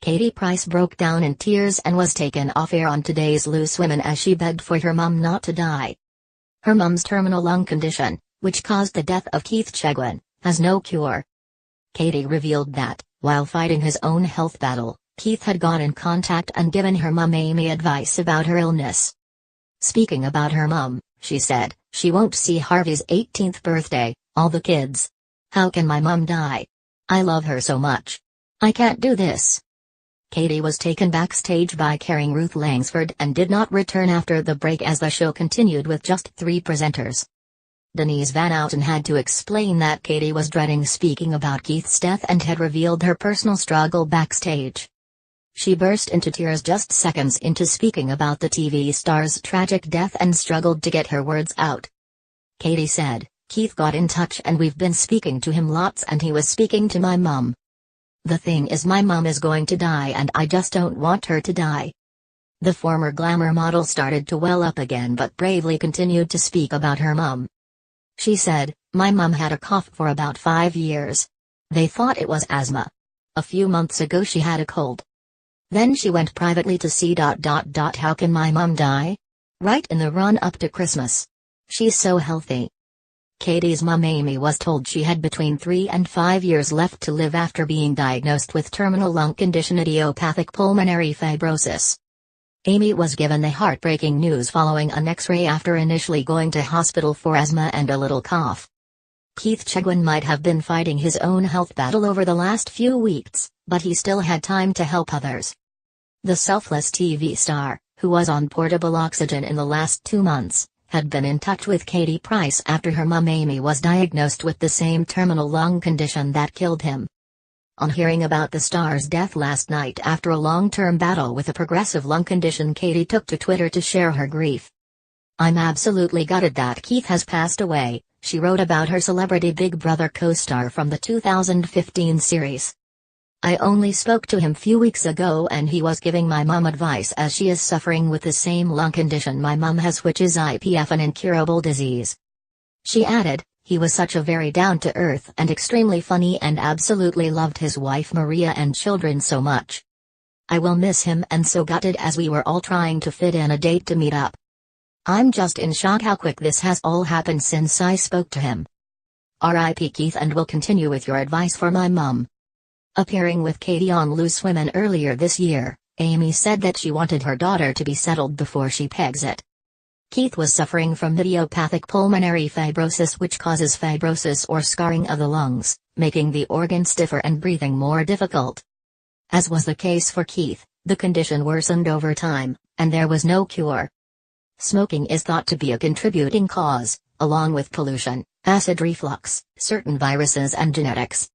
Katie Price broke down in tears and was taken off air on today's Loose Women as she begged for her mum not to die. Her mum's terminal lung condition, which caused the death of Keith Chegwin, has no cure. Katie revealed that, while fighting his own health battle, Keith had got in contact and given her mum Amy advice about her illness. Speaking about her mum, she said, "She won't see Harvey's 18th birthday, all the kids. How can my mum die? I love her so much. I can't do this." Katie was taken backstage by caring Ruth Langsford and did not return after the break as the show continued with just 3 presenters. Denise Van Outen had to explain that Katie was dreading speaking about Keith's death and had revealed her personal struggle backstage. She burst into tears just seconds into speaking about the TV star's tragic death and struggled to get her words out. Katie said, "Keith got in touch and we've been speaking to him lots and he was speaking to my mum. The thing is my mum is going to die and I just don't want her to die." The former glamour model started to well up again but bravely continued to speak about her mum. She said, "My mum had a cough for about 5 years. They thought it was asthma. A few months ago she had a cold. Then she went privately to see. How can my mum die? Right in the run-up to Christmas. She's so healthy." Katie's mum Amy was told she had between 3 and 5 years left to live after being diagnosed with terminal lung condition idiopathic pulmonary fibrosis. Amy was given the heartbreaking news following an X-ray after initially going to hospital for asthma and a little cough. Keith Chegwin might have been fighting his own health battle over the last few weeks, but he still had time to help others. The selfless TV star, who was on portable oxygen in the last 2 months, had been in touch with Katie Price after her mum Amy was diagnosed with the same terminal lung condition that killed him. On hearing about the star's death last night after a long-term battle with a progressive lung condition, Katie took to Twitter to share her grief. "I'm absolutely gutted that Keith has passed away," she wrote about her Celebrity Big Brother co-star from the 2015 series. "I only spoke to him few weeks ago and he was giving my mum advice as she is suffering with the same lung condition my mum has, which is IPF, an incurable disease." She added, "He was such a very down-to-earth and extremely funny and absolutely loved his wife Maria and children so much. I will miss him and so gutted as we were all trying to fit in a date to meet up. I'm just in shock how quick this has all happened since I spoke to him. R.I.P. Keith, and will continue with your advice for my mum." Appearing with Katie on Loose Women earlier this year, Amy said that she wanted her daughter to be settled before she pegs it. Keith was suffering from idiopathic pulmonary fibrosis, which causes fibrosis or scarring of the lungs, making the organ stiffer and breathing more difficult. As was the case for Keith, the condition worsened over time, and there was no cure. Smoking is thought to be a contributing cause, along with pollution, acid reflux, certain viruses and genetics.